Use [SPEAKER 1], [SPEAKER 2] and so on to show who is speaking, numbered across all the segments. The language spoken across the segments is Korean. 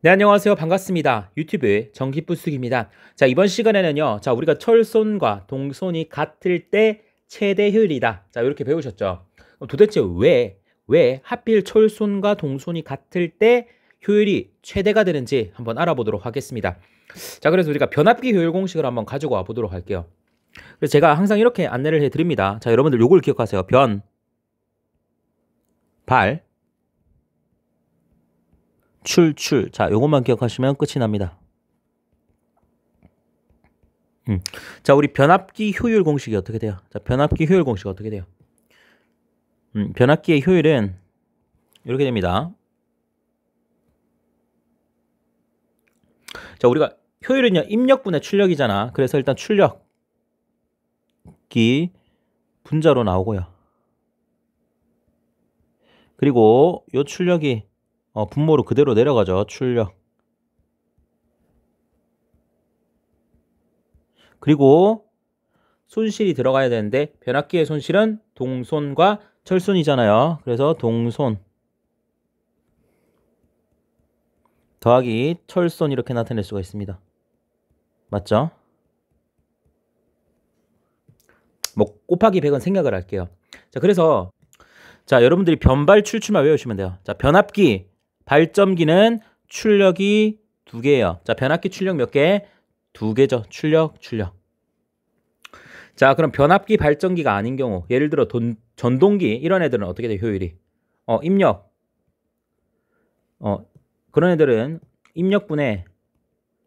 [SPEAKER 1] 네, 안녕하세요. 반갑습니다. 유튜브 전기부수기입니다. 자, 이번 시간에는요. 자, 우리가 철손과 동손이 같을 때 최대 효율이다. 자, 이렇게 배우셨죠? 그럼 도대체 왜 하필 철손과 동손이 같을 때 효율이 최대가 되는지 한번 알아보도록 하겠습니다. 자, 그래서 우리가 변압기 효율 공식을 한번 가지고 와 보도록 할게요. 그래서 제가 항상 이렇게 안내를 해 드립니다. 자, 여러분들 요걸 기억하세요. 발, 출. 자, 요것만 기억하시면 끝이 납니다. 자, 우리 변압기 효율 공식이 어떻게 돼요? 자, 변압기 효율 공식 어떻게 돼요? 변압기의 효율은 이렇게 됩니다. 자, 우리가 효율은요, 입력분의 출력이잖아. 그래서 일단 출력기 분자로 나오고요. 그리고 요 출력이 분모로 그대로 내려가죠. 출력. 그리고 손실이 들어가야 되는데 변압기의 손실은 동손과 철손이잖아요. 그래서 동손 더하기 철손 이렇게 나타낼 수가 있습니다. 맞죠? 뭐 곱하기 100은 생각을 할게요. 자, 그래서 자, 여러분들이 변발 출출만 외우시면 돼요. 자, 변압기 발전기는 출력이 2개예요. 자, 변압기 출력 몇 개? 2개죠. 출력. 자, 그럼 변압기 발전기가 아닌 경우, 예를 들어 전동기 이런 애들은 어떻게 돼? 효율이 입력 그런 애들은 입력분의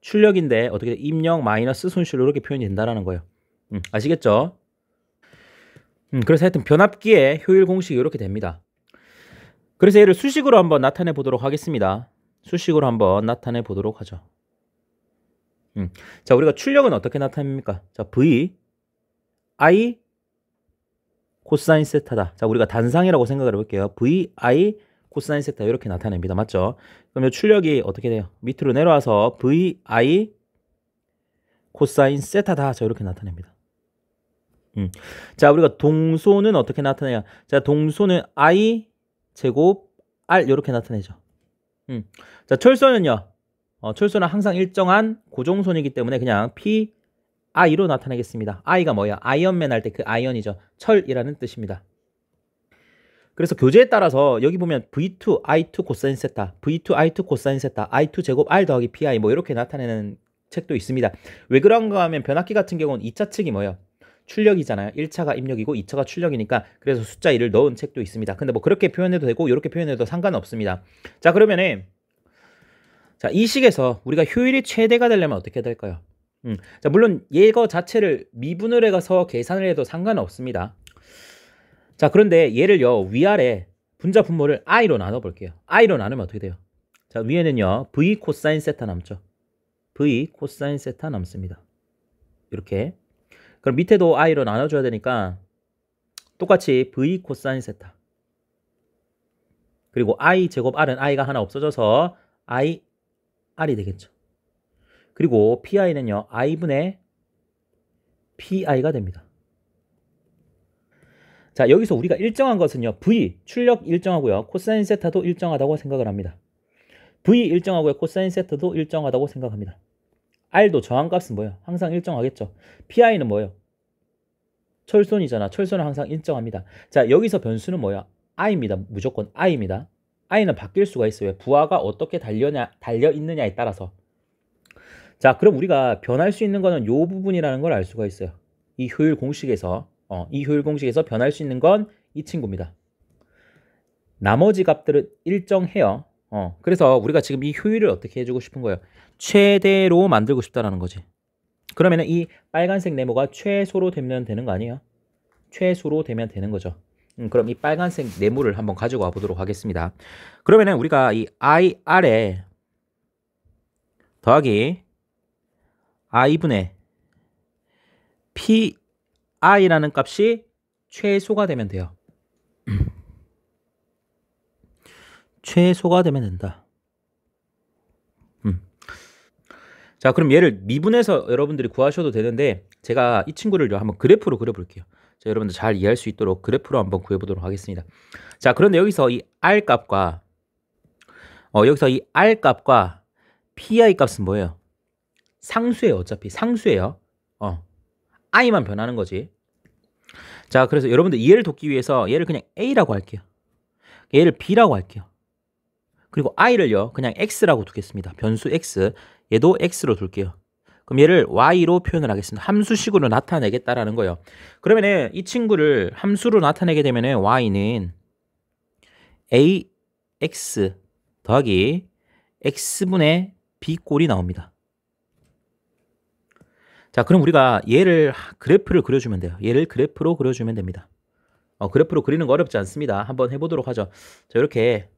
[SPEAKER 1] 출력인데 어떻게 돼? 입력 마이너스 손실로 이렇게 표현이 된다라는 거예요. 아시겠죠? 그래서 하여튼 변압기의 효율 공식이 이렇게 됩니다. 그래서 얘를 수식으로 한번 나타내 보도록 하겠습니다. 수식으로 한번 나타내 보도록 하죠. 자, 우리가 출력은 어떻게 나타냅니까? 자, V I 코사인 세타다. 자, 우리가 단상이라고 생각을 해볼게요. V I 코사인 세타 이렇게 나타냅니다. 맞죠? 그럼 이 출력이 어떻게 돼요? 밑으로 내려와서 V I 코사인 세타다. 자, 이렇게 나타냅니다. 자, 우리가 동소는 어떻게 나타내냐? 자, 동소는 I 제곱 R 이렇게 나타내죠. 자, 철소는요. 철소는 항상 일정한 고정손이기 때문에 그냥 P I로 나타내겠습니다. I가 뭐야? 아이언맨 할 때 그 아이언이죠. 철이라는 뜻입니다. 그래서 교재에 따라서 여기 보면 V2 I2 코사인 세타, V2 I2 코사인 세타, I2 제곱 R 더하기 PI 뭐 이렇게 나타내는 책도 있습니다. 왜 그런가 하면 변압기 같은 경우는 2차 측이 뭐예요? 출력이잖아요. 1차가 입력이고 2차가 출력이니까 그래서 숫자 1을 넣은 책도 있습니다. 근데 뭐 그렇게 표현해도 되고 이렇게 표현해도 상관없습니다. 자, 그러면은 자, 이 식에서 우리가 효율이 최대가 되려면 어떻게 될까요? 자, 물론 얘거 자체를 미분을 해가서 계산을 해도 상관없습니다. 자, 그런데 얘를요 위아래 분자 분모를 i로 나눠 볼게요. i로 나누면 어떻게 돼요? 자, 위에는요 v 코사인 세타 남죠. v 코사인 세타 남습니다. 이렇게. 그럼 밑에도 i로 나눠줘야 되니까 똑같이 v 코사인 세타. 그리고 i 제곱 r은 i가 하나 없어져서 i r이 되겠죠. 그리고 pi는요 i분의 pi가 됩니다. 자, 여기서 우리가 일정한 것은요 v 출력 일정하고요 코사인 세타도 일정하다고 생각을 합니다. v 일정하고요 코사인 세타도 일정하다고 생각합니다. r도 저항값은 뭐예요? 항상 일정하겠죠. pi는 뭐예요? 철손이잖아. 철손은 항상 일정합니다. 자, 여기서 변수는 뭐야? i입니다. 무조건 i입니다. i는 바뀔 수가 있어요. 부하가 어떻게 달려 있느냐에 따라서. 자, 그럼 우리가 변할 수 있는 거는 요 부분이라는 걸 알 수가 있어요. 이 효율 공식에서 변할 수 있는 건 이 친구입니다. 나머지 값들은 일정해요. 그래서 우리가 지금 이 효율을 어떻게 해주고 싶은 거예요? 최대로 만들고 싶다라는 거지. 그러면은 이 빨간색 네모가 최소로 되면 되는 거 아니에요? 최소로 되면 되는 거죠. 그럼 이 빨간색 네모를 한번 가지고 와 보도록 하겠습니다. 그러면은 우리가 이 IR에 더하기 I분의 PI라는 값이 최소가 되면 돼요. 최소가 되면 된다. 자, 그럼 얘를 미분해서 여러분들이 구하셔도 되는데 제가 이 친구를 한번 그래프로 그려볼게요. 자, 여러분들 잘 이해할 수 있도록 그래프로 한번 구해보도록 하겠습니다. 자, 그런데 여기서 이 R 값과 pi 값은 뭐예요? 상수예요. 어차피 상수예요. i만 변하는 거지. 자, 그래서 여러분들 이해를 돕기 위해서 얘를 그냥 a라고 할게요. 얘를 b라고 할게요. 그리고 i를요 그냥 x라고 두겠습니다. 변수 x, 얘도 x로 둘게요. 그럼 얘를 y로 표현을 하겠습니다. 함수식으로 나타내겠다라는 거예요. 그러면은 이 친구를 함수로 나타내게 되면은 y는 ax 더하기 x분의 b꼴이 나옵니다. 자, 그럼 우리가 얘를 그래프를 그려주면 돼요. 얘를 그래프로 그려주면 됩니다. 그래프로 그리는 거 어렵지 않습니다. 한번 해보도록 하죠. 자, 이렇게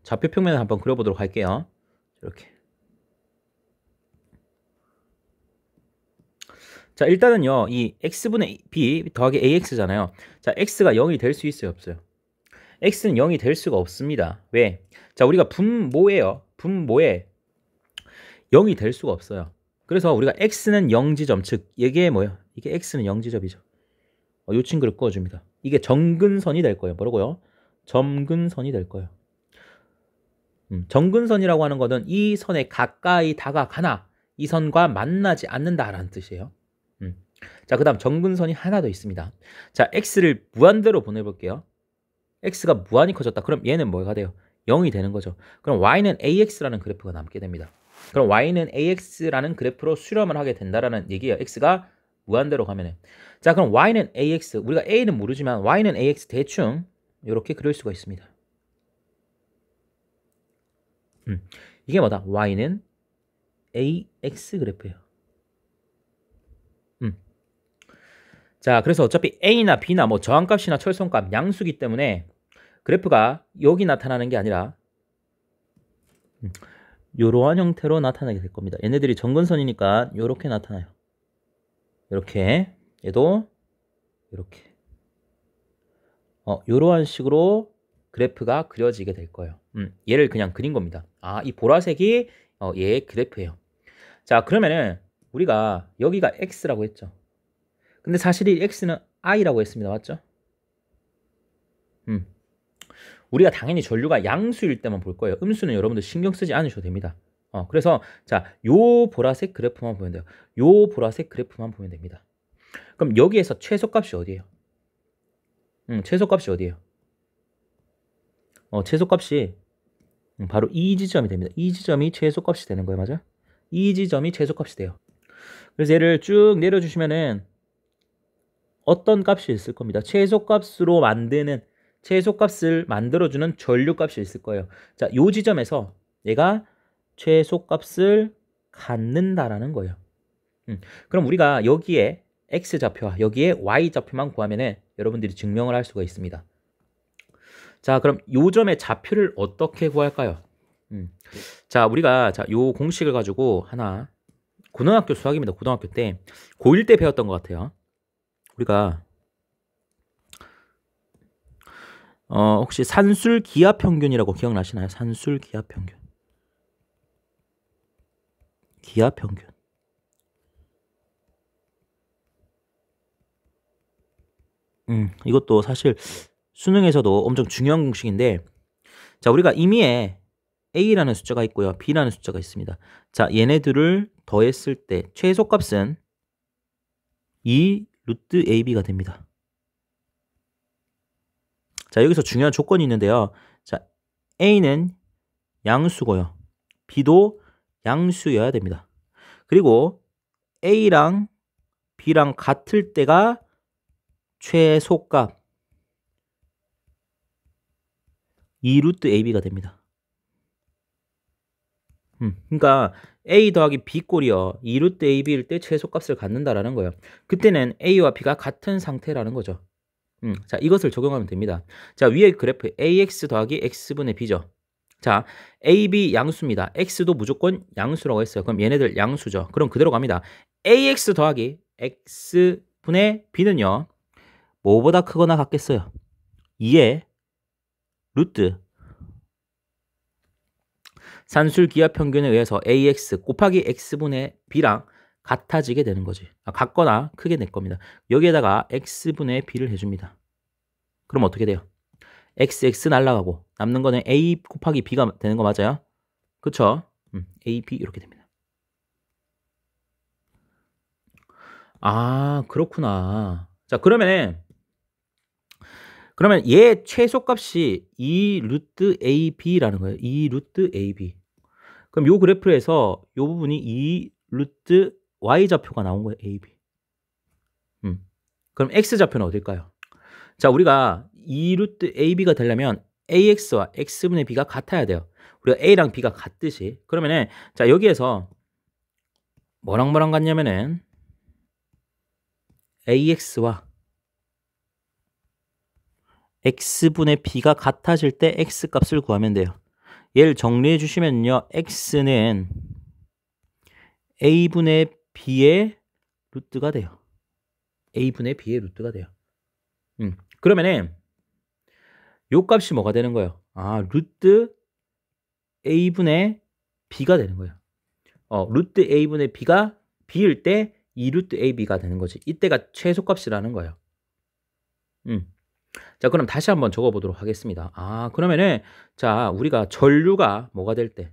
[SPEAKER 1] 좌표 평면을 한번 그려보도록 할게요. 이렇게. 자, 일단은요, 이 x분의 b 더하기 ax잖아요. 자, x가 0이 될 수 있어요, 없어요? x는 0이 될 수가 없습니다. 왜? 자, 우리가 분모예요. 분모에 0이 될 수가 없어요. 그래서 우리가 x는 0지점, 즉 이게 뭐예요? 이게 x는 0지점이죠. 이 친구를 그어줍니다. 이게 점근선이 될 거예요. 뭐라고요? 점근선이 될 거예요. 점근선이라고 하는 거는 이 선에 가까이 다가가나 이 선과 만나지 않는다라는 뜻이에요. 자, 그 다음 점근선이 하나 더 있습니다. 자, x를 무한대로 보내볼게요. x가 무한히 커졌다. 그럼 얘는 뭐가 돼요? 0이 되는 거죠. 그럼 y는 ax라는 그래프가 남게 됩니다. 그럼 y는 ax라는 그래프로 수렴을 하게 된다라는 얘기예요. x가 무한대로 가면은. 자, 그럼 y는 ax, 우리가 a는 모르지만 y는 ax 대충 이렇게 그릴 수가 있습니다. 이게 뭐다? y는 ax 그래프예요. 자, 그래서 어차피 a나 b나 뭐 저항값이나 철선값 양수기 때문에 그래프가 여기 나타나는 게 아니라 이러한 형태로 나타나게 될 겁니다. 얘네들이 점근선이니까 이렇게 나타나요. 이렇게, 얘도 이렇게. 이러한 식으로 그래프가 그려지게 될 거예요. 얘를 그냥 그린 겁니다. 아, 이 보라색이 얘의 그래프예요. 자, 그러면은 우리가 여기가 x라고 했죠. 근데 사실 이 x는 i라고 했습니다. 맞죠? 우리가 당연히 전류가 양수일 때만 볼 거예요. 음수는 여러분들 신경 쓰지 않으셔도 됩니다. 그래서 자, 요 보라색 그래프만 보면 돼요. 요 보라색 그래프만 보면 됩니다. 그럼 여기에서 최소값이 어디예요? 최소값이 어디예요? 최소값이 바로 이 지점이 됩니다. 이 지점이 최소값이 되는 거예요. 맞아? 이 지점이 최소값이 돼요. 그래서 얘를 쭉 내려주시면은 어떤 값이 있을 겁니다. 최소값으로 만드는, 최소값을 만들어주는 전류값이 있을 거예요. 자, 요 지점에서 얘가 최소값을 갖는다라는 거예요. 그럼 우리가 여기에 x좌표와 여기에 y좌표만 구하면은 여러분들이 증명을 할 수가 있습니다. 자, 그럼 요 점의 좌표를 어떻게 구할까요? 자, 우리가 요 공식을 가지고 하나, 고등학교 수학입니다. 고등학교 때 고1 때 배웠던 것 같아요. 우리가 혹시 산술 기하 평균이라고 기억나시나요? 산술 기하 평균. 기하 평균. 이것도 사실 수능에서도 엄청 중요한 공식인데, 자, 우리가 임의에 a라는 숫자가 있고요, b라는 숫자가 있습니다. 자, 얘네들을 더했을 때 최소값은 2 루트 ab가 됩니다. 자, 여기서 중요한 조건이 있는데요. 자, a는 양수고요, b도 양수여야 됩니다. 그리고 a랑 b랑 같을 때가 최소값 2 루트 ab가 됩니다. 그러니까 a 더하기 b 꼴이요, 2 루트 ab일 때 최소값을 갖는다라는 거예요. 그때는 a와 b가 같은 상태라는 거죠. 자, 이것을 적용하면 됩니다. 자, 위에 그래프 ax 더하기 x분의 b죠. 자, ab 양수입니다. x도 무조건 양수라고 했어요. 그럼 얘네들 양수죠. 그럼 그대로 갑니다. ax 더하기 x분의 b는요, 뭐보다 크거나 같겠어요? 2의 루트 산술 기하 평균에 의해서 ax 곱하기 x분의 b랑 같아지게 되는 거지. 같거나 크게 낼 겁니다. 여기에다가 x분의 b를 해줍니다. 그럼 어떻게 돼요? x 날라가고 남는 거는 a 곱하기 b가 되는 거 맞아요? 그쵸? AB 이렇게 됩니다. 아, 그렇구나. 자, 그러면 얘 최소값이 2 루트 AB라는 거예요. 2 루트 AB. 그럼 요 그래프에서 요 부분이 2 루트 Y좌표가 나온 거예요. AB. 그럼 X좌표는 어딜까요? 자, 우리가 2 루트 AB가 되려면 AX와 X분의 B가 같아야 돼요. 우리가 A랑 B가 같듯이. 그러면은, 자, 여기에서 뭐랑 같냐면은 AX와 X분의 B가 같아질 때 X값을 구하면 돼요. 얘를 정리해 주시면요. X는 A분의 B의 루트가 돼요. A분의 B의 루트가 돼요. 그러면은 요 값이 뭐가 되는 거예요? 아, 루트 A분의 B가 되는 거예요. 루트 A분의 B가 B일 때 2 루트 AB가 되는 거지. 이때가 최소값이라는 거예요. 자, 그럼 다시 한번 적어보도록 하겠습니다. 아, 그러면은, 자, 우리가 전류가 뭐가 될 때?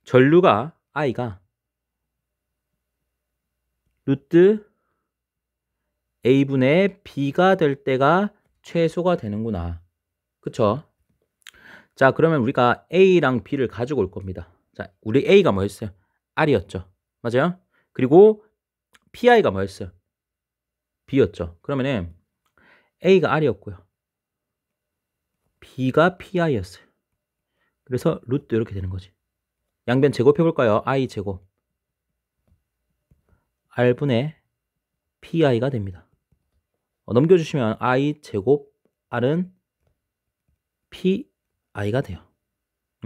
[SPEAKER 1] 전류가 I가 루트 A분의 B가 될 때가 최소가 되는구나. 그쵸? 자, 그러면 우리가 A랑 B를 가지고 올 겁니다. 자, 우리 A가 뭐였어요? R이었죠. 맞아요? 그리고 PI가 뭐였어요? B였죠. 그러면은 A가 R이었고요. B가 PI였어요. 그래서 루트 이렇게 되는 거지. 양변 제곱해볼까요? I 제곱. R분의 PI가 됩니다. 넘겨주시면 I 제곱 R은 PI가 돼요.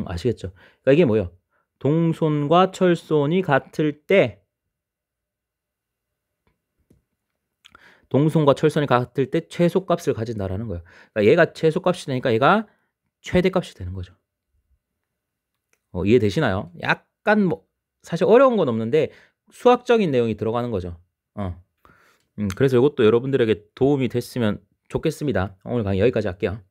[SPEAKER 1] 아시겠죠? 그러니까 이게 뭐예요? 동손과 철손이 같을 때 최소값을 가진다라는 거예요. 그러니까 얘가 최소값이 되니까 얘가 최대값이 되는 거죠. 이해되시나요? 약간 뭐 사실 어려운 건 없는데 수학적인 내용이 들어가는 거죠. 그래서 이것도 여러분들에게 도움이 됐으면 좋겠습니다. 오늘 강의 여기까지 할게요.